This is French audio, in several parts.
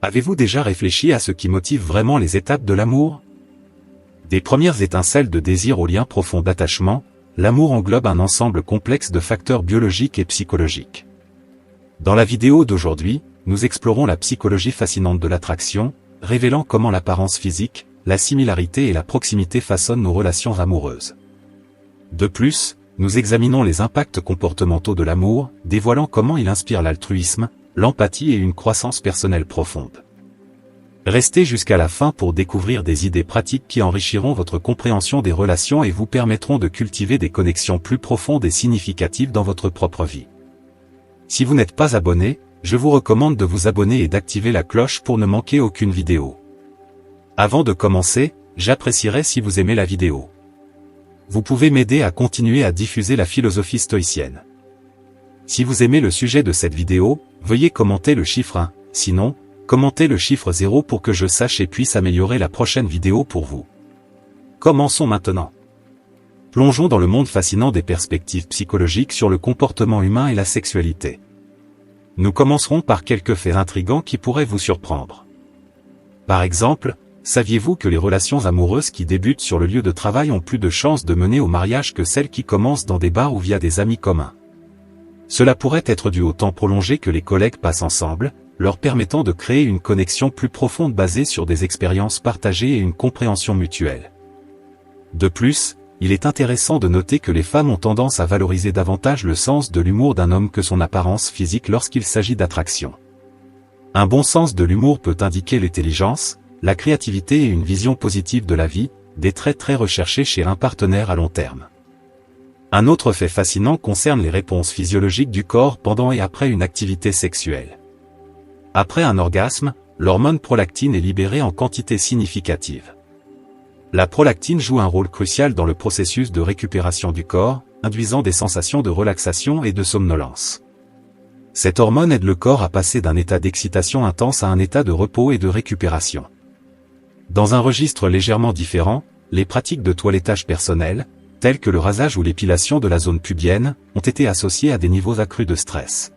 Avez-vous déjà réfléchi à ce qui motive vraiment les étapes de l'amour? Des premières étincelles de désir au lien profond d'attachement, l'amour englobe un ensemble complexe de facteurs biologiques et psychologiques. Dans la vidéo d'aujourd'hui, nous explorons la psychologie fascinante de l'attraction, révélant comment l'apparence physique, la similarité et la proximité façonnent nos relations amoureuses. De plus, nous examinons les impacts comportementaux de l'amour, dévoilant comment il inspire l'altruisme, l'empathie et une croissance personnelle profonde. Restez jusqu'à la fin pour découvrir des idées pratiques qui enrichiront votre compréhension des relations et vous permettront de cultiver des connexions plus profondes et significatives dans votre propre vie. Si vous n'êtes pas abonné, je vous recommande de vous abonner et d'activer la cloche pour ne manquer aucune vidéo. Avant de commencer, j'apprécierais si vous aimez la vidéo. Vous pouvez m'aider à continuer à diffuser la philosophie stoïcienne. Si vous aimez le sujet de cette vidéo, veuillez commenter le chiffre 1, sinon, commentez le chiffre 0 pour que je sache et puisse améliorer la prochaine vidéo pour vous. Commençons maintenant. Plongeons dans le monde fascinant des perspectives psychologiques sur le comportement humain et la sexualité. Nous commencerons par quelques faits intrigants qui pourraient vous surprendre. Par exemple, saviez-vous que les relations amoureuses qui débutent sur le lieu de travail ont plus de chances de mener au mariage que celles qui commencent dans des bars ou via des amis communs? Cela pourrait être dû au temps prolongé que les collègues passent ensemble, leur permettant de créer une connexion plus profonde basée sur des expériences partagées et une compréhension mutuelle. De plus, il est intéressant de noter que les femmes ont tendance à valoriser davantage le sens de l'humour d'un homme que son apparence physique lorsqu'il s'agit d'attraction. Un bon sens de l'humour peut indiquer l'intelligence, la créativité et une vision positive de la vie, des traits très recherchés chez un partenaire à long terme. Un autre fait fascinant concerne les réponses physiologiques du corps pendant et après une activité sexuelle. Après un orgasme, l'hormone prolactine est libérée en quantité significative. La prolactine joue un rôle crucial dans le processus de récupération du corps, induisant des sensations de relaxation et de somnolence. Cette hormone aide le corps à passer d'un état d'excitation intense à un état de repos et de récupération. Dans un registre légèrement différent, les pratiques de toilettage personnel, telles que le rasage ou l'épilation de la zone pubienne, ont été associées à des niveaux accrus de stress.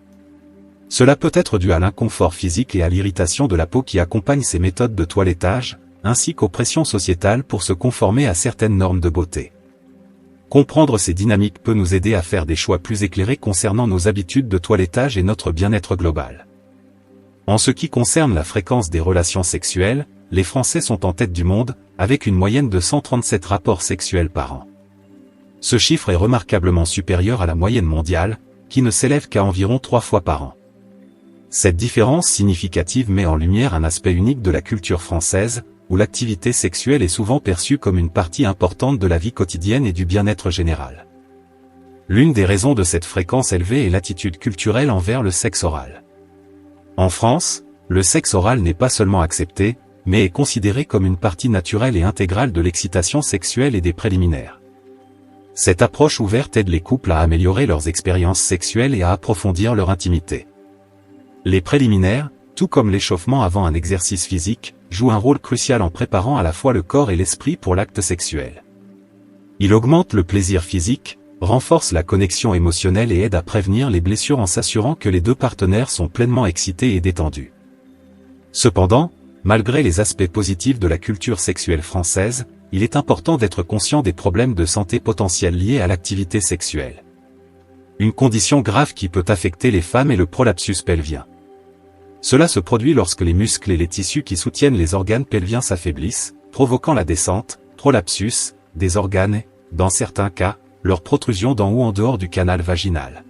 Cela peut être dû à l'inconfort physique et à l'irritation de la peau qui accompagnent ces méthodes de toilettage, ainsi qu'aux pressions sociétales pour se conformer à certaines normes de beauté. Comprendre ces dynamiques peut nous aider à faire des choix plus éclairés concernant nos habitudes de toilettage et notre bien-être global. En ce qui concerne la fréquence des relations sexuelles, les Français sont en tête du monde, avec une moyenne de 137 rapports sexuels par an. Ce chiffre est remarquablement supérieur à la moyenne mondiale, qui ne s'élève qu'à environ 3 fois par an. Cette différence significative met en lumière un aspect unique de la culture française, où l'activité sexuelle est souvent perçue comme une partie importante de la vie quotidienne et du bien-être général. L'une des raisons de cette fréquence élevée est l'attitude culturelle envers le sexe oral. En France, le sexe oral n'est pas seulement accepté, mais est considéré comme une partie naturelle et intégrale de l'excitation sexuelle et des préliminaires. Cette approche ouverte aide les couples à améliorer leurs expériences sexuelles et à approfondir leur intimité. Les préliminaires, tout comme l'échauffement avant un exercice physique, jouent un rôle crucial en préparant à la fois le corps et l'esprit pour l'acte sexuel. Il augmente le plaisir physique, renforce la connexion émotionnelle et aide à prévenir les blessures en s'assurant que les deux partenaires sont pleinement excités et détendus. Cependant, malgré les aspects positifs de la culture sexuelle française, il est important d'être conscient des problèmes de santé potentiels liés à l'activité sexuelle. Une condition grave qui peut affecter les femmes est le prolapsus pelvien. Cela se produit lorsque les muscles et les tissus qui soutiennent les organes pelviens s'affaiblissent, provoquant la descente, prolapsus, des organes et, dans certains cas, leur protrusion dans ou en dehors du canal vaginal.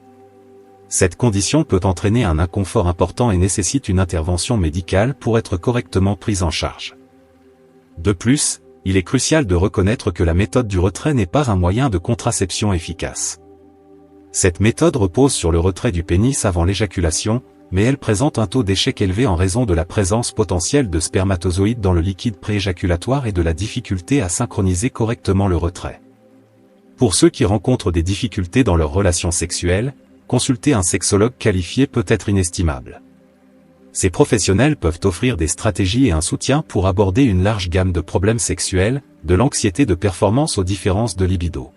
Cette condition peut entraîner un inconfort important et nécessite une intervention médicale pour être correctement prise en charge. De plus, il est crucial de reconnaître que la méthode du retrait n'est pas un moyen de contraception efficace. Cette méthode repose sur le retrait du pénis avant l'éjaculation, mais elle présente un taux d'échec élevé en raison de la présence potentielle de spermatozoïdes dans le liquide prééjaculatoire et de la difficulté à synchroniser correctement le retrait. Pour ceux qui rencontrent des difficultés dans leurs relations sexuelles, consulter un sexologue qualifié peut être inestimable. Ces professionnels peuvent offrir des stratégies et un soutien pour aborder une large gamme de problèmes sexuels, de l'anxiété de performance aux différences de libido.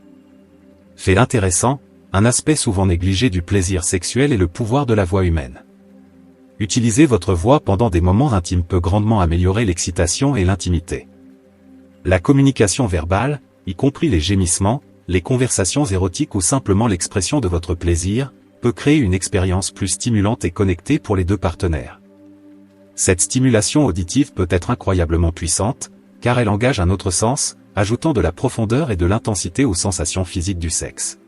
Fait intéressant, un aspect souvent négligé du plaisir sexuel est le pouvoir de la voix humaine. Utiliser votre voix pendant des moments intimes peut grandement améliorer l'excitation et l'intimité. La communication verbale, y compris les gémissements, les conversations érotiques ou simplement l'expression de votre plaisir, peut créer une expérience plus stimulante et connectée pour les deux partenaires. Cette stimulation auditive peut être incroyablement puissante, car elle engage un autre sens, ajoutant de la profondeur et de l'intensité aux sensations physiques du sexe.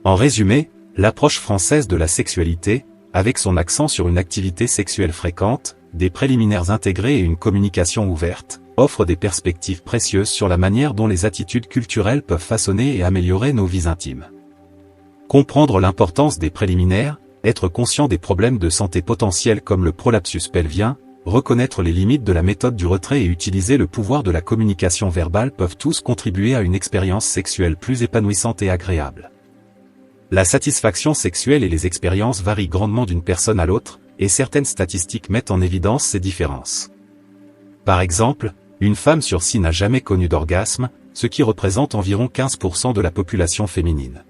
En résumé, l'approche française de la sexualité, avec son accent sur une activité sexuelle fréquente, des préliminaires intégrés et une communication ouverte, offre des perspectives précieuses sur la manière dont les attitudes culturelles peuvent façonner et améliorer nos vies intimes. Comprendre l'importance des préliminaires, être conscient des problèmes de santé potentiels comme le prolapsus pelvien, reconnaître les limites de la méthode du retrait et utiliser le pouvoir de la communication verbale peuvent tous contribuer à une expérience sexuelle plus épanouissante et agréable. La satisfaction sexuelle et les expériences varient grandement d'une personne à l'autre, et certaines statistiques mettent en évidence ces différences. Par exemple, une femme sur 6 n'a jamais connu d'orgasme, ce qui représente environ 15% de la population féminine.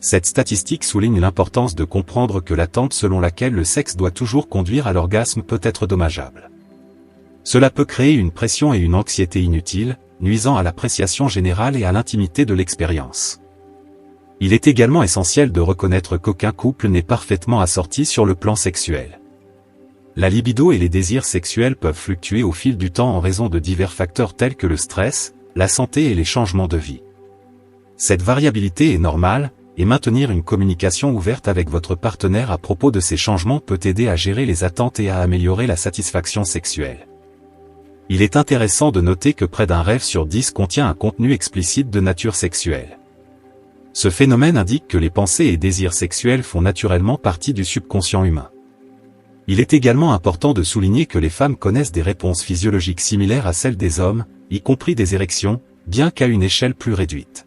Cette statistique souligne l'importance de comprendre que l'attente selon laquelle le sexe doit toujours conduire à l'orgasme peut être dommageable. Cela peut créer une pression et une anxiété inutiles, nuisant à l'appréciation générale et à l'intimité de l'expérience. Il est également essentiel de reconnaître qu'aucun couple n'est parfaitement assorti sur le plan sexuel. La libido et les désirs sexuels peuvent fluctuer au fil du temps en raison de divers facteurs tels que le stress, la santé et les changements de vie. Cette variabilité est normale, et maintenir une communication ouverte avec votre partenaire à propos de ces changements peut aider à gérer les attentes et à améliorer la satisfaction sexuelle. Il est intéressant de noter que près d'un rêve sur 10 contient un contenu explicite de nature sexuelle. Ce phénomène indique que les pensées et désirs sexuels font naturellement partie du subconscient humain. Il est également important de souligner que les femmes connaissent des réponses physiologiques similaires à celles des hommes, y compris des érections, bien qu'à une échelle plus réduite.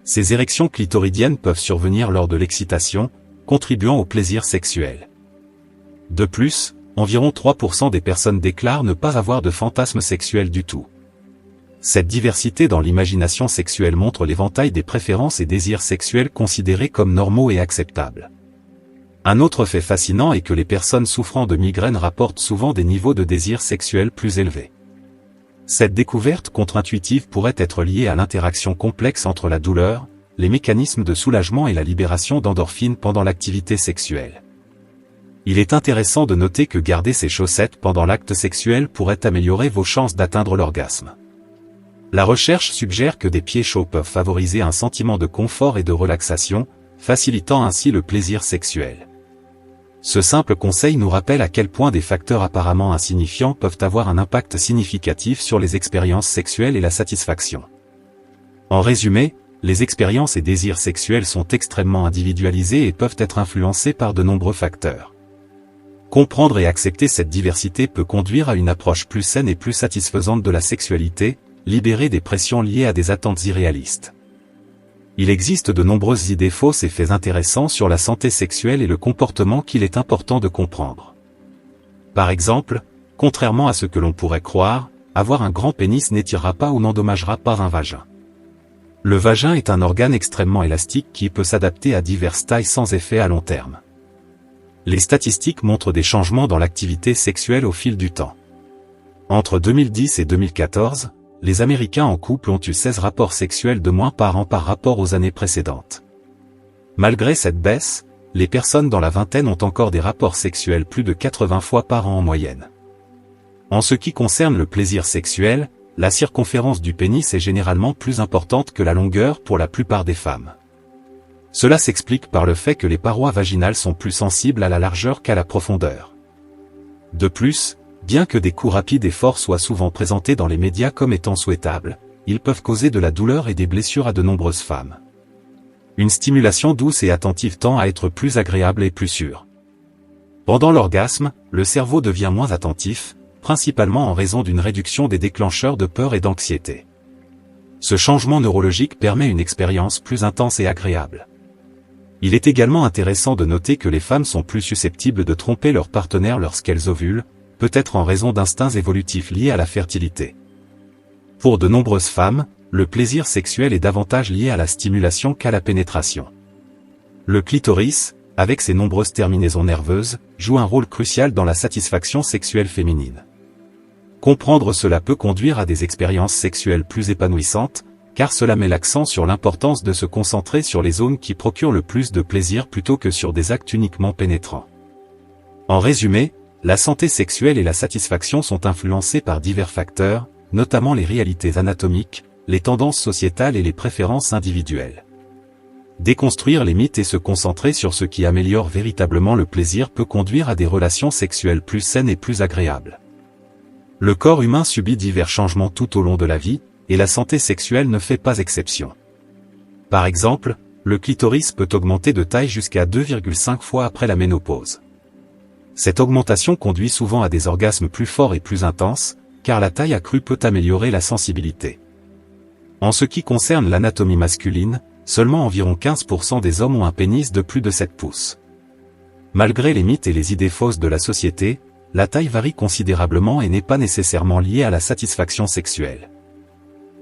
Ces érections clitoridiennes peuvent survenir lors de l'excitation, contribuant au plaisir sexuel. De plus, environ 3% des personnes déclarent ne pas avoir de fantasme sexuel du tout. Cette diversité dans l'imagination sexuelle montre l'éventail des préférences et désirs sexuels considérés comme normaux et acceptables. Un autre fait fascinant est que les personnes souffrant de migraines rapportent souvent des niveaux de désir sexuel plus élevés. Cette découverte contre-intuitive pourrait être liée à l'interaction complexe entre la douleur, les mécanismes de soulagement et la libération d'endorphines pendant l'activité sexuelle. Il est intéressant de noter que garder ses chaussettes pendant l'acte sexuel pourrait améliorer vos chances d'atteindre l'orgasme. La recherche suggère que des pieds chauds peuvent favoriser un sentiment de confort et de relaxation, facilitant ainsi le plaisir sexuel. Ce simple conseil nous rappelle à quel point des facteurs apparemment insignifiants peuvent avoir un impact significatif sur les expériences sexuelles et la satisfaction. En résumé, les expériences et désirs sexuels sont extrêmement individualisés et peuvent être influencés par de nombreux facteurs. Comprendre et accepter cette diversité peut conduire à une approche plus saine et plus satisfaisante de la sexualité, libérer des pressions liées à des attentes irréalistes. Il existe de nombreuses idées fausses et faits intéressants sur la santé sexuelle et le comportement qu'il est important de comprendre. Par exemple, contrairement à ce que l'on pourrait croire, avoir un grand pénis n'étirera pas ou n'endommagera pas un vagin. Le vagin est un organe extrêmement élastique qui peut s'adapter à diverses tailles sans effet à long terme. Les statistiques montrent des changements dans l'activité sexuelle au fil du temps. Entre 2010 et 2014, les Américains en couple ont eu 16 rapports sexuels de moins par an par rapport aux années précédentes. Malgré cette baisse, les personnes dans la vingtaine ont encore des rapports sexuels plus de 80 fois par an en moyenne. En ce qui concerne le plaisir sexuel, la circonférence du pénis est généralement plus importante que la longueur pour la plupart des femmes. Cela s'explique par le fait que les parois vaginales sont plus sensibles à la largeur qu'à la profondeur. De plus, bien que des coups rapides et forts soient souvent présentés dans les médias comme étant souhaitables, ils peuvent causer de la douleur et des blessures à de nombreuses femmes. Une stimulation douce et attentive tend à être plus agréable et plus sûre. Pendant l'orgasme, le cerveau devient moins attentif, principalement en raison d'une réduction des déclencheurs de peur et d'anxiété. Ce changement neurologique permet une expérience plus intense et agréable. Il est également intéressant de noter que les femmes sont plus susceptibles de tromper leur partenaire lorsqu'elles ovulent, peut-être en raison d'instincts évolutifs liés à la fertilité. Pour de nombreuses femmes, le plaisir sexuel est davantage lié à la stimulation qu'à la pénétration. Le clitoris, avec ses nombreuses terminaisons nerveuses, joue un rôle crucial dans la satisfaction sexuelle féminine. Comprendre cela peut conduire à des expériences sexuelles plus épanouissantes, car cela met l'accent sur l'importance de se concentrer sur les zones qui procurent le plus de plaisir plutôt que sur des actes uniquement pénétrants. En résumé, la santé sexuelle et la satisfaction sont influencées par divers facteurs, notamment les réalités anatomiques, les tendances sociétales et les préférences individuelles. Déconstruire les mythes et se concentrer sur ce qui améliore véritablement le plaisir peut conduire à des relations sexuelles plus saines et plus agréables. Le corps humain subit divers changements tout au long de la vie, et la santé sexuelle ne fait pas exception. Par exemple, le clitoris peut augmenter de taille jusqu'à 2,5 fois après la ménopause. Cette augmentation conduit souvent à des orgasmes plus forts et plus intenses, car la taille accrue peut améliorer la sensibilité. En ce qui concerne l'anatomie masculine, seulement environ 15% des hommes ont un pénis de plus de 7 pouces. Malgré les mythes et les idées fausses de la société, la taille varie considérablement et n'est pas nécessairement liée à la satisfaction sexuelle.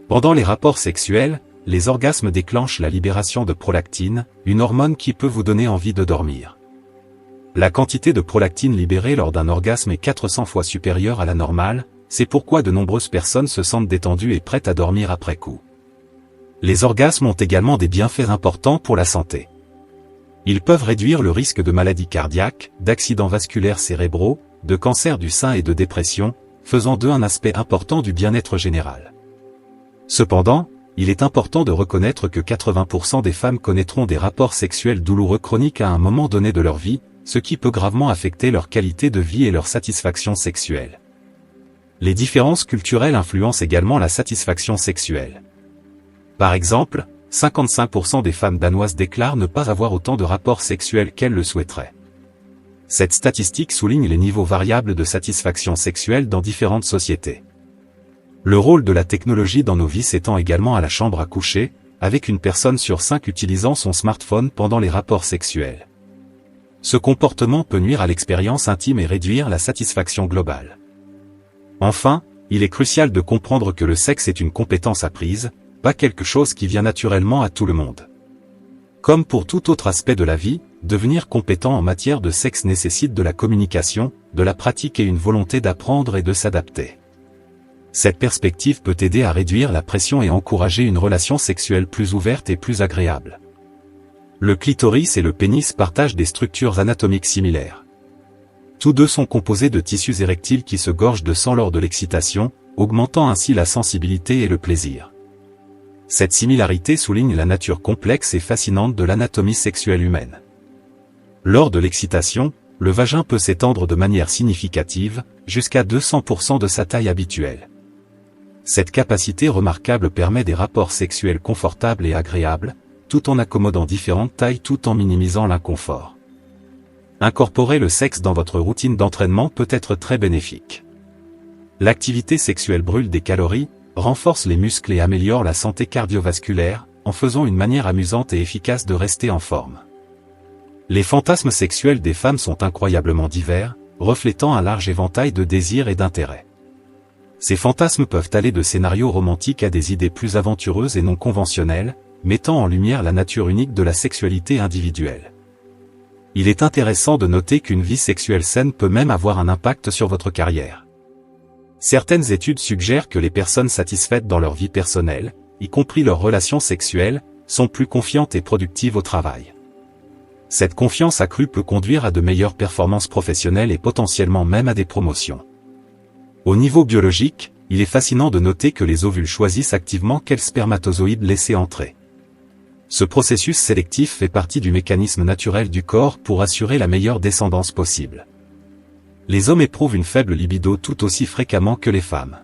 Pendant les rapports sexuels, les orgasmes déclenchent la libération de prolactine, une hormone qui peut vous donner envie de dormir. La quantité de prolactine libérée lors d'un orgasme est 400 fois supérieure à la normale, c'est pourquoi de nombreuses personnes se sentent détendues et prêtes à dormir après coup. Les orgasmes ont également des bienfaits importants pour la santé. Ils peuvent réduire le risque de maladies cardiaques, d'accidents vasculaires cérébraux, de cancer du sein et de dépression, faisant d'eux un aspect important du bien-être général. Cependant, il est important de reconnaître que 80% des femmes connaîtront des rapports sexuels douloureux chroniques à un moment donné de leur vie, ce qui peut gravement affecter leur qualité de vie et leur satisfaction sexuelle. Les différences culturelles influencent également la satisfaction sexuelle. Par exemple, 55% des femmes danoises déclarent ne pas avoir autant de rapports sexuels qu'elles le souhaiteraient. Cette statistique souligne les niveaux variables de satisfaction sexuelle dans différentes sociétés. Le rôle de la technologie dans nos vies s'étend également à la chambre à coucher, avec une personne sur 5 utilisant son smartphone pendant les rapports sexuels. Ce comportement peut nuire à l'expérience intime et réduire la satisfaction globale. Enfin, il est crucial de comprendre que le sexe est une compétence apprise, pas quelque chose qui vient naturellement à tout le monde. Comme pour tout autre aspect de la vie, devenir compétent en matière de sexe nécessite de la communication, de la pratique et une volonté d'apprendre et de s'adapter. Cette perspective peut aider à réduire la pression et encourager une relation sexuelle plus ouverte et plus agréable. Le clitoris et le pénis partagent des structures anatomiques similaires. Tous deux sont composés de tissus érectiles qui se gorgent de sang lors de l'excitation, augmentant ainsi la sensibilité et le plaisir. Cette similarité souligne la nature complexe et fascinante de l'anatomie sexuelle humaine. Lors de l'excitation, le vagin peut s'étendre de manière significative, jusqu'à 200% de sa taille habituelle. Cette capacité remarquable permet des rapports sexuels confortables et agréables, tout en accommodant différentes tailles tout en minimisant l'inconfort. Incorporer le sexe dans votre routine d'entraînement peut être très bénéfique. L'activité sexuelle brûle des calories, renforce les muscles et améliore la santé cardiovasculaire, en faisant une manière amusante et efficace de rester en forme. Les fantasmes sexuels des femmes sont incroyablement divers, reflétant un large éventail de désirs et d'intérêts. Ces fantasmes peuvent aller de scénarios romantiques à des idées plus aventureuses et non conventionnelles, mettant en lumière la nature unique de la sexualité individuelle. Il est intéressant de noter qu'une vie sexuelle saine peut même avoir un impact sur votre carrière. Certaines études suggèrent que les personnes satisfaites dans leur vie personnelle, y compris leurs relations sexuelles, sont plus confiantes et productives au travail. Cette confiance accrue peut conduire à de meilleures performances professionnelles et potentiellement même à des promotions. Au niveau biologique, il est fascinant de noter que les ovules choisissent activement quels spermatozoïdes laisser entrer. Ce processus sélectif fait partie du mécanisme naturel du corps pour assurer la meilleure descendance possible. Les hommes éprouvent une faible libido tout aussi fréquemment que les femmes.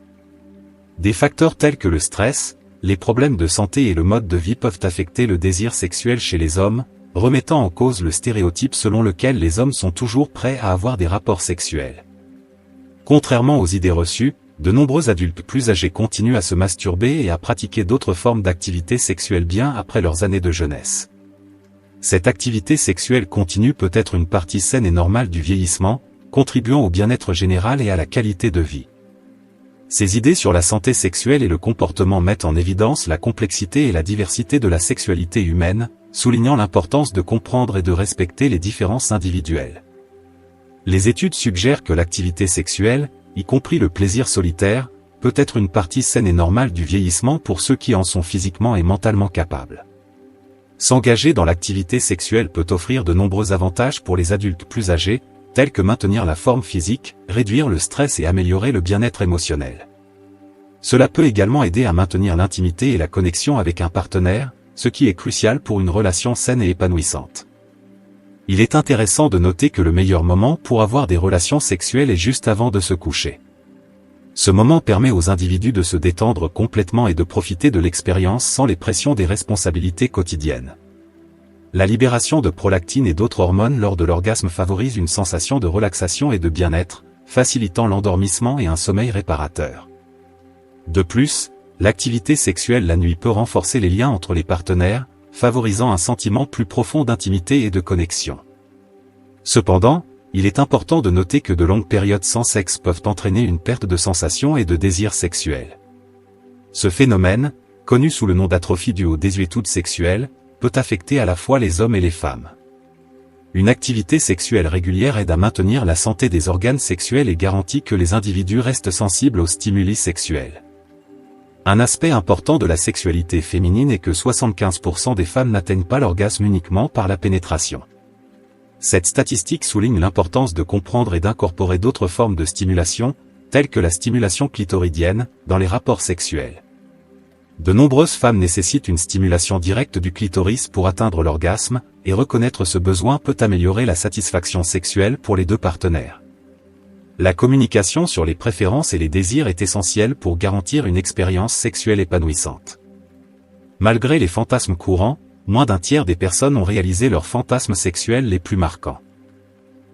Des facteurs tels que le stress, les problèmes de santé et le mode de vie peuvent affecter le désir sexuel chez les hommes, remettant en cause le stéréotype selon lequel les hommes sont toujours prêts à avoir des rapports sexuels. Contrairement aux idées reçues, de nombreux adultes plus âgés continuent à se masturber et à pratiquer d'autres formes d'activité sexuelle bien après leurs années de jeunesse. Cette activité sexuelle continue peut être une partie saine et normale du vieillissement, contribuant au bien-être général et à la qualité de vie. Ces idées sur la santé sexuelle et le comportement mettent en évidence la complexité et la diversité de la sexualité humaine, soulignant l'importance de comprendre et de respecter les différences individuelles. Les études suggèrent que l'activité sexuelle, y compris le plaisir solitaire, peut être une partie saine et normale du vieillissement pour ceux qui en sont physiquement et mentalement capables. S'engager dans l'activité sexuelle peut offrir de nombreux avantages pour les adultes plus âgés, tels que maintenir la forme physique, réduire le stress et améliorer le bien-être émotionnel. Cela peut également aider à maintenir l'intimité et la connexion avec un partenaire, ce qui est crucial pour une relation saine et épanouissante. Il est intéressant de noter que le meilleur moment pour avoir des relations sexuelles est juste avant de se coucher. Ce moment permet aux individus de se détendre complètement et de profiter de l'expérience sans les pressions des responsabilités quotidiennes. La libération de prolactine et d'autres hormones lors de l'orgasme favorise une sensation de relaxation et de bien-être, facilitant l'endormissement et un sommeil réparateur. De plus, l'activité sexuelle la nuit peut renforcer les liens entre les partenaires, favorisant un sentiment plus profond d'intimité et de connexion. Cependant, il est important de noter que de longues périodes sans sexe peuvent entraîner une perte de sensation et de désir sexuel. Ce phénomène, connu sous le nom d'atrophie due aux désuétudes sexuelles, peut affecter à la fois les hommes et les femmes. Une activité sexuelle régulière aide à maintenir la santé des organes sexuels et garantit que les individus restent sensibles aux stimuli sexuels. Un aspect important de la sexualité féminine est que 75% des femmes n'atteignent pas l'orgasme uniquement par la pénétration. Cette statistique souligne l'importance de comprendre et d'incorporer d'autres formes de stimulation, telles que la stimulation clitoridienne, dans les rapports sexuels. De nombreuses femmes nécessitent une stimulation directe du clitoris pour atteindre l'orgasme, et reconnaître ce besoin peut améliorer la satisfaction sexuelle pour les deux partenaires. La communication sur les préférences et les désirs est essentielle pour garantir une expérience sexuelle épanouissante. Malgré les fantasmes courants, moins d'un tiers des personnes ont réalisé leurs fantasmes sexuels les plus marquants.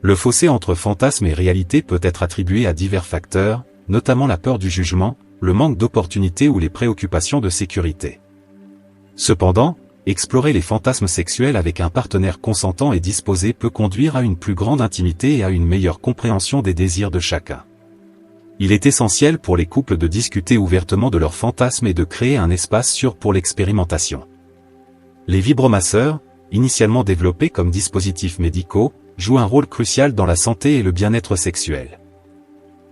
Le fossé entre fantasme et réalité peut être attribué à divers facteurs, notamment la peur du jugement, le manque d'opportunités ou les préoccupations de sécurité. Cependant, explorer les fantasmes sexuels avec un partenaire consentant et disposé peut conduire à une plus grande intimité et à une meilleure compréhension des désirs de chacun. Il est essentiel pour les couples de discuter ouvertement de leurs fantasmes et de créer un espace sûr pour l'expérimentation. Les vibromasseurs, initialement développés comme dispositifs médicaux, jouent un rôle crucial dans la santé et le bien-être sexuel.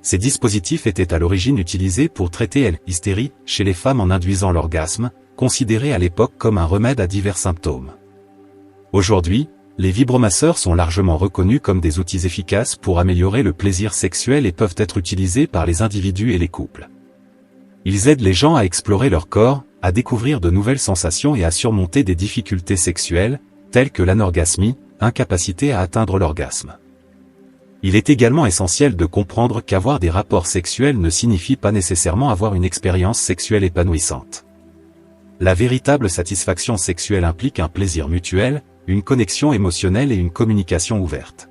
Ces dispositifs étaient à l'origine utilisés pour traiter l'hystérie chez les femmes en induisant l'orgasme, considéré à l'époque comme un remède à divers symptômes. Aujourd'hui, les vibromasseurs sont largement reconnus comme des outils efficaces pour améliorer le plaisir sexuel et peuvent être utilisés par les individus et les couples. Ils aident les gens à explorer leur corps, à découvrir de nouvelles sensations et à surmonter des difficultés sexuelles, telles que l'anorgasmie, incapacité à atteindre l'orgasme. Il est également essentiel de comprendre qu'avoir des rapports sexuels ne signifie pas nécessairement avoir une expérience sexuelle épanouissante. La véritable satisfaction sexuelle implique un plaisir mutuel, une connexion émotionnelle et une communication ouverte.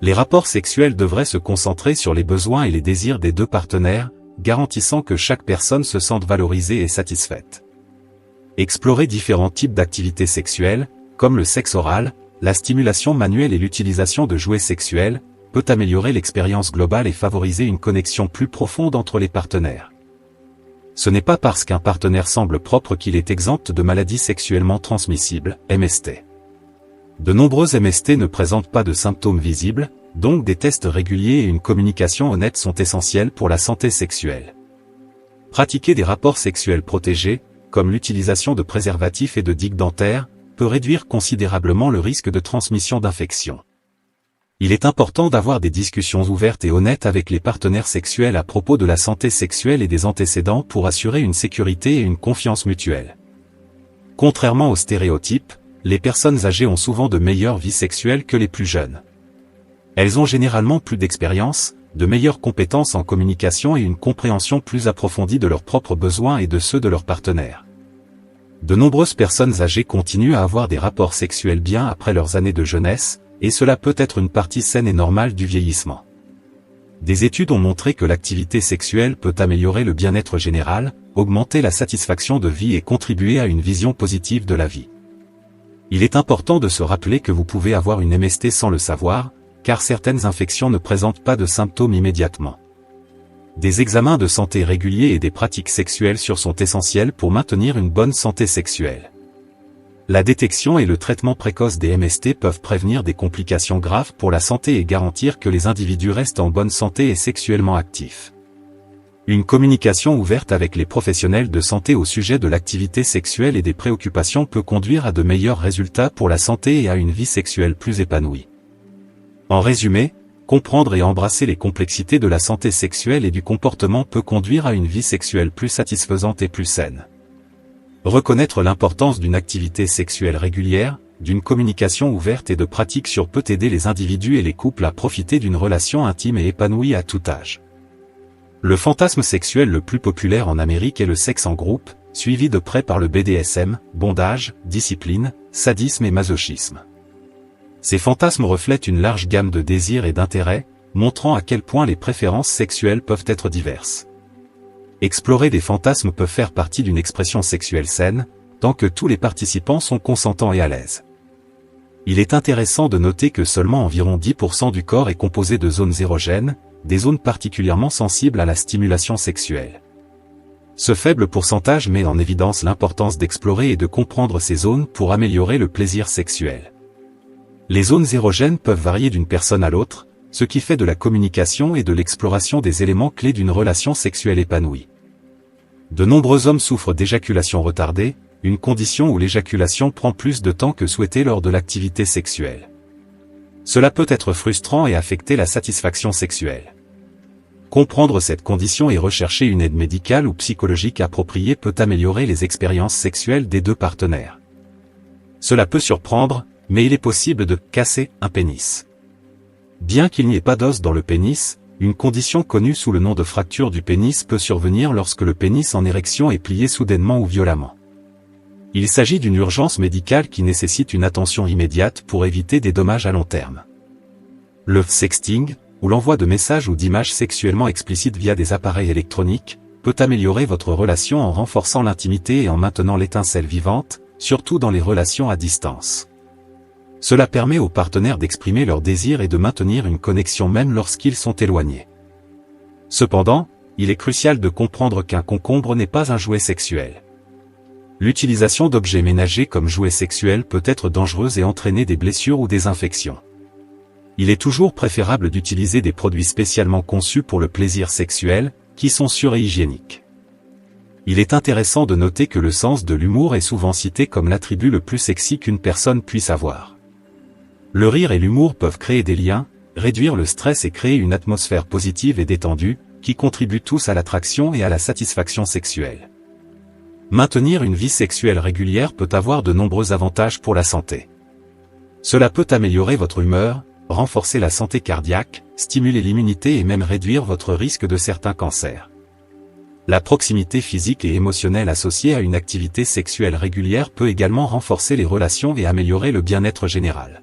Les rapports sexuels devraient se concentrer sur les besoins et les désirs des deux partenaires, garantissant que chaque personne se sente valorisée et satisfaite. Explorer différents types d'activités sexuelles, comme le sexe oral, la stimulation manuelle et l'utilisation de jouets sexuels, peut améliorer l'expérience globale et favoriser une connexion plus profonde entre les partenaires. Ce n'est pas parce qu'un partenaire semble propre qu'il est exempt de maladies sexuellement transmissibles, MST. De nombreux MST ne présentent pas de symptômes visibles, donc des tests réguliers et une communication honnête sont essentiels pour la santé sexuelle. Pratiquer des rapports sexuels protégés, comme l'utilisation de préservatifs et de digues dentaires, peut réduire considérablement le risque de transmission d'infections. Il est important d'avoir des discussions ouvertes et honnêtes avec les partenaires sexuels à propos de la santé sexuelle et des antécédents pour assurer une sécurité et une confiance mutuelle. Contrairement aux stéréotypes, les personnes âgées ont souvent de meilleures vies sexuelles que les plus jeunes. Elles ont généralement plus d'expérience, de meilleures compétences en communication et une compréhension plus approfondie de leurs propres besoins et de ceux de leurs partenaires. De nombreuses personnes âgées continuent à avoir des rapports sexuels bien après leurs années de jeunesse, et cela peut être une partie saine et normale du vieillissement. Des études ont montré que l'activité sexuelle peut améliorer le bien-être général, augmenter la satisfaction de vie et contribuer à une vision positive de la vie. Il est important de se rappeler que vous pouvez avoir une MST sans le savoir, car certaines infections ne présentent pas de symptômes immédiatement. Des examens de santé réguliers et des pratiques sexuelles sont essentiels pour maintenir une bonne santé sexuelle. La détection et le traitement précoce des MST peuvent prévenir des complications graves pour la santé et garantir que les individus restent en bonne santé et sexuellement actifs. Une communication ouverte avec les professionnels de santé au sujet de l'activité sexuelle et des préoccupations peut conduire à de meilleurs résultats pour la santé et à une vie sexuelle plus épanouie. En résumé, comprendre et embrasser les complexités de la santé sexuelle et du comportement peut conduire à une vie sexuelle plus satisfaisante et plus saine. Reconnaître l'importance d'une activité sexuelle régulière, d'une communication ouverte et de pratiques sûres peut aider les individus et les couples à profiter d'une relation intime et épanouie à tout âge. Le fantasme sexuel le plus populaire en Amérique est le sexe en groupe, suivi de près par le BDSM, bondage, discipline, sadisme et masochisme. Ces fantasmes reflètent une large gamme de désirs et d'intérêts, montrant à quel point les préférences sexuelles peuvent être diverses. Explorer des fantasmes peut faire partie d'une expression sexuelle saine, tant que tous les participants sont consentants et à l'aise. Il est intéressant de noter que seulement environ 10% du corps est composé de zones érogènes, des zones particulièrement sensibles à la stimulation sexuelle. Ce faible pourcentage met en évidence l'importance d'explorer et de comprendre ces zones pour améliorer le plaisir sexuel. Les zones érogènes peuvent varier d'une personne à l'autre, ce qui fait de la communication et de l'exploration des éléments clés d'une relation sexuelle épanouie. De nombreux hommes souffrent d'éjaculation retardée, une condition où l'éjaculation prend plus de temps que souhaité lors de l'activité sexuelle. Cela peut être frustrant et affecter la satisfaction sexuelle. Comprendre cette condition et rechercher une aide médicale ou psychologique appropriée peut améliorer les expériences sexuelles des deux partenaires. Cela peut surprendre, mais il est possible de « casser » un pénis. Bien qu'il n'y ait pas d'os dans le pénis, une condition connue sous le nom de fracture du pénis peut survenir lorsque le pénis en érection est plié soudainement ou violemment. Il s'agit d'une urgence médicale qui nécessite une attention immédiate pour éviter des dommages à long terme. Le sexting, ou l'envoi de messages ou d'images sexuellement explicites via des appareils électroniques, peut améliorer votre relation en renforçant l'intimité et en maintenant l'étincelle vivante, surtout dans les relations à distance. Cela permet aux partenaires d'exprimer leurs désirs et de maintenir une connexion même lorsqu'ils sont éloignés. Cependant, il est crucial de comprendre qu'un concombre n'est pas un jouet sexuel. L'utilisation d'objets ménagers comme jouets sexuels peut être dangereuse et entraîner des blessures ou des infections. Il est toujours préférable d'utiliser des produits spécialement conçus pour le plaisir sexuel, qui sont sûrs et hygiéniques. Il est intéressant de noter que le sens de l'humour est souvent cité comme l'attribut le plus sexy qu'une personne puisse avoir. Le rire et l'humour peuvent créer des liens, réduire le stress et créer une atmosphère positive et détendue, qui contribuent tous à l'attraction et à la satisfaction sexuelle. Maintenir une vie sexuelle régulière peut avoir de nombreux avantages pour la santé. Cela peut améliorer votre humeur, renforcer la santé cardiaque, stimuler l'immunité et même réduire votre risque de certains cancers. La proximité physique et émotionnelle associée à une activité sexuelle régulière peut également renforcer les relations et améliorer le bien-être général.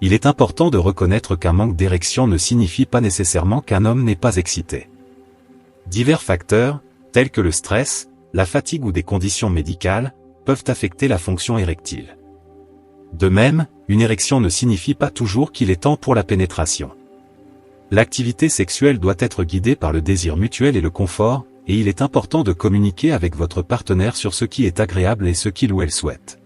Il est important de reconnaître qu'un manque d'érection ne signifie pas nécessairement qu'un homme n'est pas excité. Divers facteurs, tels que le stress, la fatigue ou des conditions médicales, peuvent affecter la fonction érectile. De même, une érection ne signifie pas toujours qu'il est temps pour la pénétration. L'activité sexuelle doit être guidée par le désir mutuel et le confort, et il est important de communiquer avec votre partenaire sur ce qui est agréable et ce qu'il ou elle souhaite.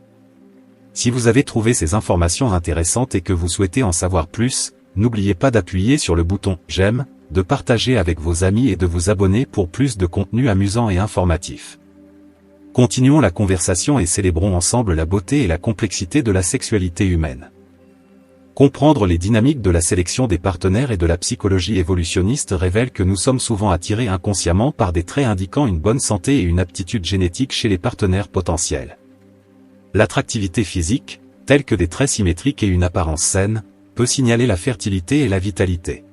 Si vous avez trouvé ces informations intéressantes et que vous souhaitez en savoir plus, n'oubliez pas d'appuyer sur le bouton « J'aime », de partager avec vos amis et de vous abonner pour plus de contenu amusant et informatif. Continuons la conversation et célébrons ensemble la beauté et la complexité de la sexualité humaine. Comprendre les dynamiques de la sélection des partenaires et de la psychologie évolutionniste révèle que nous sommes souvent attirés inconsciemment par des traits indiquant une bonne santé et une aptitude génétique chez les partenaires potentiels. L'attractivité physique, telle que des traits symétriques et une apparence saine, peut signaler la fertilité et la vitalité.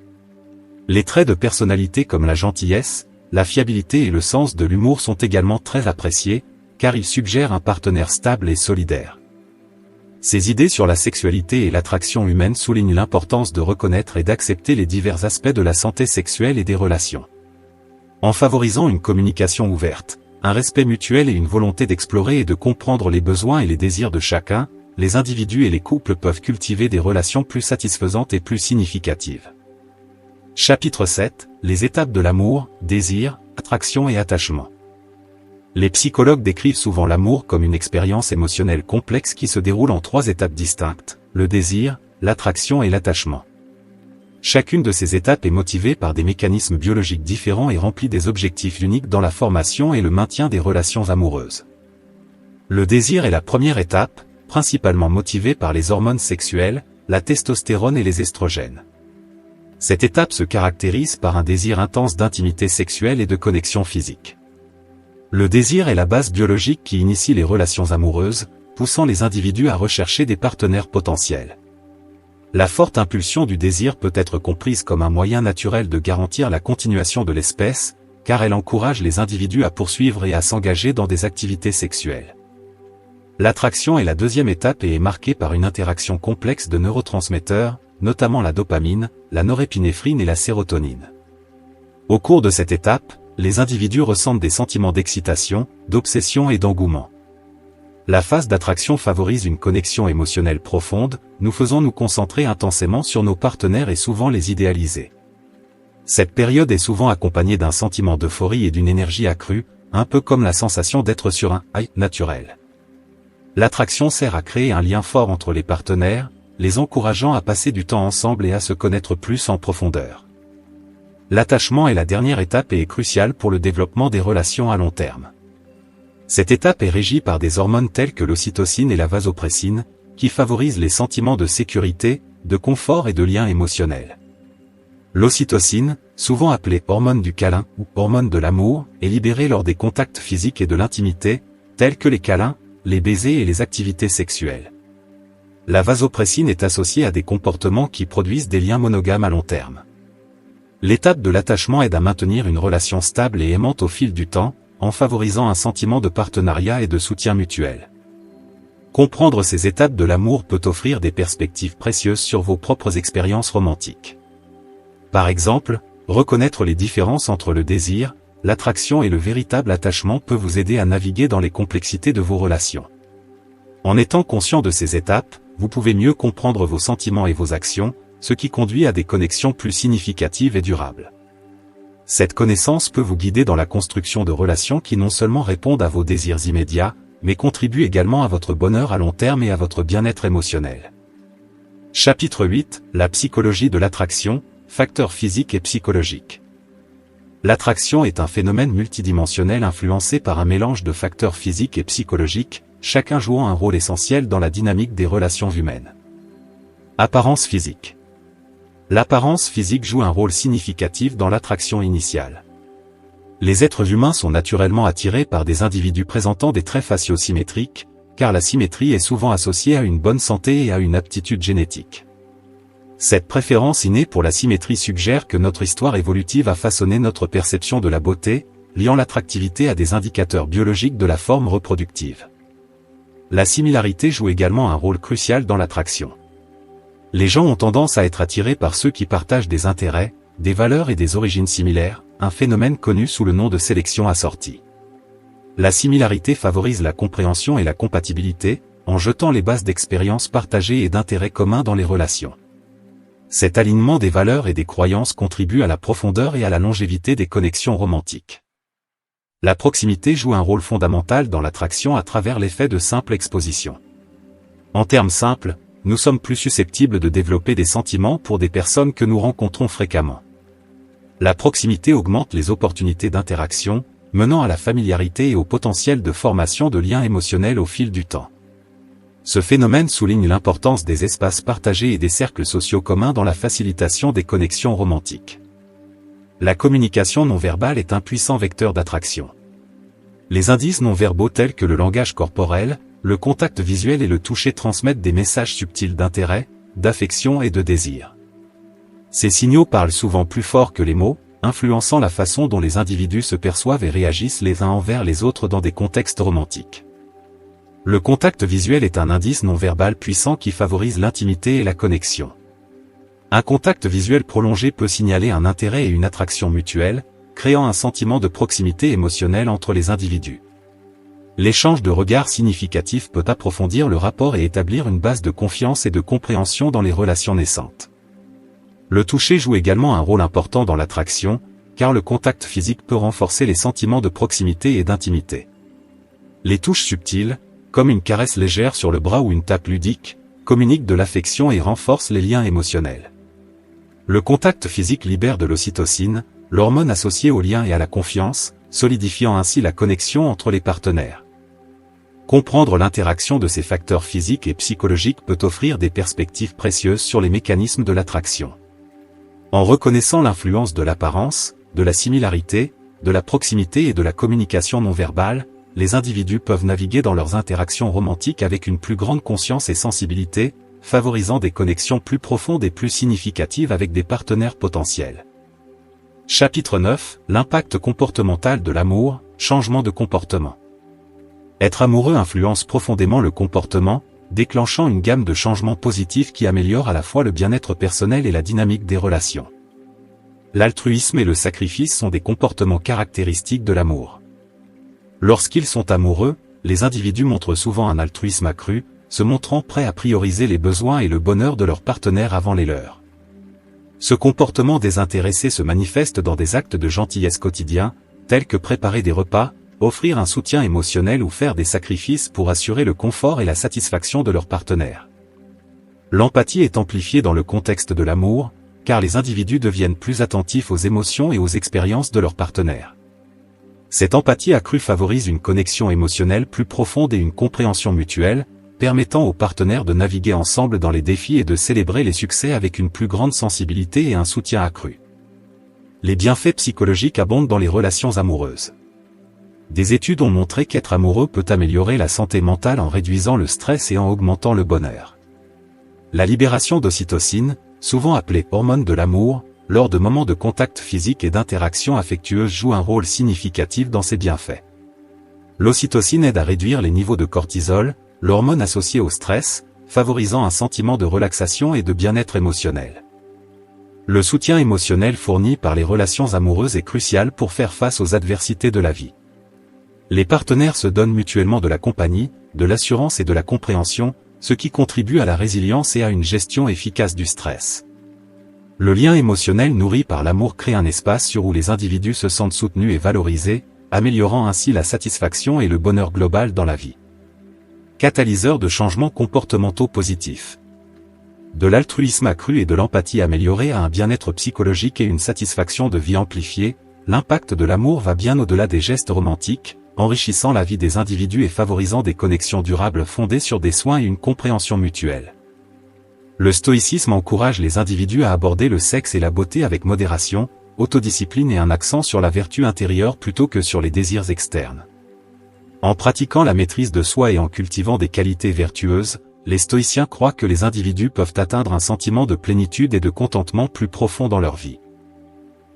Les traits de personnalité comme la gentillesse, la fiabilité et le sens de l'humour sont également très appréciés, car ils suggèrent un partenaire stable et solidaire. Ces idées sur la sexualité et l'attraction humaine soulignent l'importance de reconnaître et d'accepter les divers aspects de la santé sexuelle et des relations. En favorisant une communication ouverte, un respect mutuel et une volonté d'explorer et de comprendre les besoins et les désirs de chacun, les individus et les couples peuvent cultiver des relations plus satisfaisantes et plus significatives. Chapitre 7, les étapes de l'amour, désir, attraction et attachement. Les psychologues décrivent souvent l'amour comme une expérience émotionnelle complexe qui se déroule en 3 étapes distinctes, le désir, l'attraction et l'attachement. Chacune de ces étapes est motivée par des mécanismes biologiques différents et remplit des objectifs uniques dans la formation et le maintien des relations amoureuses. Le désir est la première étape, principalement motivée par les hormones sexuelles, la testostérone et les estrogènes. Cette étape se caractérise par un désir intense d'intimité sexuelle et de connexion physique. Le désir est la base biologique qui initie les relations amoureuses, poussant les individus à rechercher des partenaires potentiels. La forte impulsion du désir peut être comprise comme un moyen naturel de garantir la continuation de l'espèce, car elle encourage les individus à poursuivre et à s'engager dans des activités sexuelles. L'attraction est la deuxième étape et est marquée par une interaction complexe de neurotransmetteurs, notamment la dopamine, la norépinéphrine et la sérotonine. Au cours de cette étape, les individus ressentent des sentiments d'excitation, d'obsession et d'engouement. La phase d'attraction favorise une connexion émotionnelle profonde, nous faisant nous concentrer intensément sur nos partenaires et souvent les idéaliser. Cette période est souvent accompagnée d'un sentiment d'euphorie et d'une énergie accrue, un peu comme la sensation d'être sur un high naturel. L'attraction sert à créer un lien fort entre les partenaires, les encourageant à passer du temps ensemble et à se connaître plus en profondeur. L'attachement est la dernière étape et est cruciale pour le développement des relations à long terme. Cette étape est régie par des hormones telles que l'ocytocine et la vasopressine, qui favorisent les sentiments de sécurité, de confort et de lien émotionnel. L'ocytocine, souvent appelée hormone du câlin ou hormone de l'amour, est libérée lors des contacts physiques et de l'intimité, tels que les câlins, les baisers et les activités sexuelles. La vasopressine est associée à des comportements qui produisent des liens monogames à long terme. L'étape de l'attachement aide à maintenir une relation stable et aimante au fil du temps, en favorisant un sentiment de partenariat et de soutien mutuel. Comprendre ces étapes de l'amour peut offrir des perspectives précieuses sur vos propres expériences romantiques. Par exemple, reconnaître les différences entre le désir, l'attraction et le véritable attachement peut vous aider à naviguer dans les complexités de vos relations. En étant conscient de ces étapes, vous pouvez mieux comprendre vos sentiments et vos actions, ce qui conduit à des connexions plus significatives et durables. Cette connaissance peut vous guider dans la construction de relations qui non seulement répondent à vos désirs immédiats, mais contribuent également à votre bonheur à long terme et à votre bien-être émotionnel. Chapitre 8, la psychologie de l'attraction, facteurs physiques et psychologiques. L'attraction est un phénomène multidimensionnel influencé par un mélange de facteurs physiques et psychologiques, chacun jouant un rôle essentiel dans la dynamique des relations humaines. Apparence physique. L'apparence physique joue un rôle significatif dans l'attraction initiale. Les êtres humains sont naturellement attirés par des individus présentant des traits faciaux symétriques, car la symétrie est souvent associée à une bonne santé et à une aptitude génétique. Cette préférence innée pour la symétrie suggère que notre histoire évolutive a façonné notre perception de la beauté, liant l'attractivité à des indicateurs biologiques de la forme reproductive. La similarité joue également un rôle crucial dans l'attraction. Les gens ont tendance à être attirés par ceux qui partagent des intérêts, des valeurs et des origines similaires, un phénomène connu sous le nom de sélection assortie. La similarité favorise la compréhension et la compatibilité, en jetant les bases d'expériences partagées et d'intérêts communs dans les relations. Cet alignement des valeurs et des croyances contribue à la profondeur et à la longévité des connexions romantiques. La proximité joue un rôle fondamental dans l'attraction à travers l'effet de simple exposition. En termes simples, nous sommes plus susceptibles de développer des sentiments pour des personnes que nous rencontrons fréquemment. La proximité augmente les opportunités d'interaction, menant à la familiarité et au potentiel de formation de liens émotionnels au fil du temps. Ce phénomène souligne l'importance des espaces partagés et des cercles sociaux communs dans la facilitation des connexions romantiques. La communication non verbale est un puissant vecteur d'attraction. Les indices non verbaux tels que le langage corporel, le contact visuel et le toucher transmettent des messages subtils d'intérêt, d'affection et de désir. Ces signaux parlent souvent plus fort que les mots, influençant la façon dont les individus se perçoivent et réagissent les uns envers les autres dans des contextes romantiques. Le contact visuel est un indice non verbal puissant qui favorise l'intimité et la connexion. Un contact visuel prolongé peut signaler un intérêt et une attraction mutuelle, créant un sentiment de proximité émotionnelle entre les individus. L'échange de regards significatifs peut approfondir le rapport et établir une base de confiance et de compréhension dans les relations naissantes. Le toucher joue également un rôle important dans l'attraction, car le contact physique peut renforcer les sentiments de proximité et d'intimité. Les touches subtiles, comme une caresse légère sur le bras ou une tape ludique, communiquent de l'affection et renforcent les liens émotionnels. Le contact physique libère de l'ocytocine, l'hormone associée au lien et à la confiance, solidifiant ainsi la connexion entre les partenaires. Comprendre l'interaction de ces facteurs physiques et psychologiques peut offrir des perspectives précieuses sur les mécanismes de l'attraction. En reconnaissant l'influence de l'apparence, de la similarité, de la proximité et de la communication non verbale, les individus peuvent naviguer dans leurs interactions romantiques avec une plus grande conscience et sensibilité, favorisant des connexions plus profondes et plus significatives avec des partenaires potentiels. Chapitre 9, l'impact comportemental de l'amour, changement de comportement. Être amoureux influence profondément le comportement, déclenchant une gamme de changements positifs qui améliorent à la fois le bien-être personnel et la dynamique des relations. L'altruisme et le sacrifice sont des comportements caractéristiques de l'amour. Lorsqu'ils sont amoureux, les individus montrent souvent un altruisme accru, se montrant prêts à prioriser les besoins et le bonheur de leur partenaire avant les leurs. Ce comportement désintéressé se manifeste dans des actes de gentillesse quotidiens, tels que préparer des repas, offrir un soutien émotionnel ou faire des sacrifices pour assurer le confort et la satisfaction de leur partenaire. L'empathie est amplifiée dans le contexte de l'amour, car les individus deviennent plus attentifs aux émotions et aux expériences de leur partenaire. Cette empathie accrue favorise une connexion émotionnelle plus profonde et une compréhension mutuelle, permettant aux partenaires de naviguer ensemble dans les défis et de célébrer les succès avec une plus grande sensibilité et un soutien accru. Les bienfaits psychologiques abondent dans les relations amoureuses. Des études ont montré qu'être amoureux peut améliorer la santé mentale en réduisant le stress et en augmentant le bonheur. La libération d'ocytocine, souvent appelée hormone de l'amour, lors de moments de contact physique et d'interaction affectueuse joue un rôle significatif dans ces bienfaits. L'ocytocine aide à réduire les niveaux de cortisol, l'hormone associée au stress, favorisant un sentiment de relaxation et de bien-être émotionnel. Le soutien émotionnel fourni par les relations amoureuses est crucial pour faire face aux adversités de la vie. Les partenaires se donnent mutuellement de la compagnie, de l'assurance et de la compréhension, ce qui contribue à la résilience et à une gestion efficace du stress. Le lien émotionnel nourri par l'amour crée un espace où les individus se sentent soutenus et valorisés, améliorant ainsi la satisfaction et le bonheur global dans la vie. Catalyseur de changements comportementaux positifs. De l'altruisme accru et de l'empathie améliorée à un bien-être psychologique et une satisfaction de vie amplifiée, l'impact de l'amour va bien au-delà des gestes romantiques, enrichissant la vie des individus et favorisant des connexions durables fondées sur des soins et une compréhension mutuelle. Le stoïcisme encourage les individus à aborder le sexe et la beauté avec modération, autodiscipline et un accent sur la vertu intérieure plutôt que sur les désirs externes. En pratiquant la maîtrise de soi et en cultivant des qualités vertueuses, les stoïciens croient que les individus peuvent atteindre un sentiment de plénitude et de contentement plus profond dans leur vie.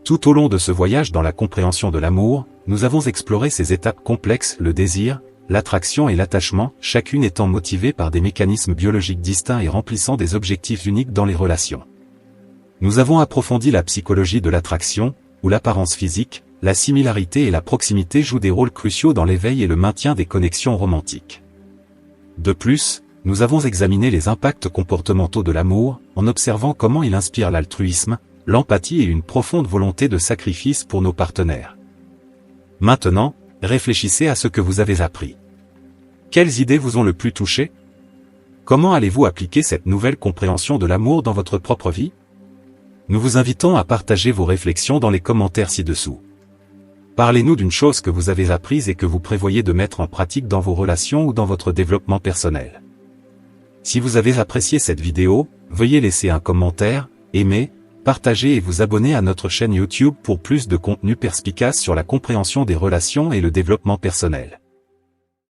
Tout au long de ce voyage dans la compréhension de l'amour, nous avons exploré ces étapes complexes, le désir, l'attraction et l'attachement, chacune étant motivée par des mécanismes biologiques distincts et remplissant des objectifs uniques dans les relations. Nous avons approfondi la psychologie de l'attraction, où l'apparence physique, la similarité et la proximité jouent des rôles cruciaux dans l'éveil et le maintien des connexions romantiques. De plus, nous avons examiné les impacts comportementaux de l'amour, en observant comment il inspire l'altruisme, l'empathie et une profonde volonté de sacrifice pour nos partenaires. Maintenant, réfléchissez à ce que vous avez appris. Quelles idées vous ont le plus touché? Comment allez-vous appliquer cette nouvelle compréhension de l'amour dans votre propre vie? Nous vous invitons à partager vos réflexions dans les commentaires ci-dessous. Parlez-nous d'une chose que vous avez apprise et que vous prévoyez de mettre en pratique dans vos relations ou dans votre développement personnel. Si vous avez apprécié cette vidéo, veuillez laisser un commentaire, aimer, partager et vous abonner à notre chaîne YouTube pour plus de contenu perspicace sur la compréhension des relations et le développement personnel.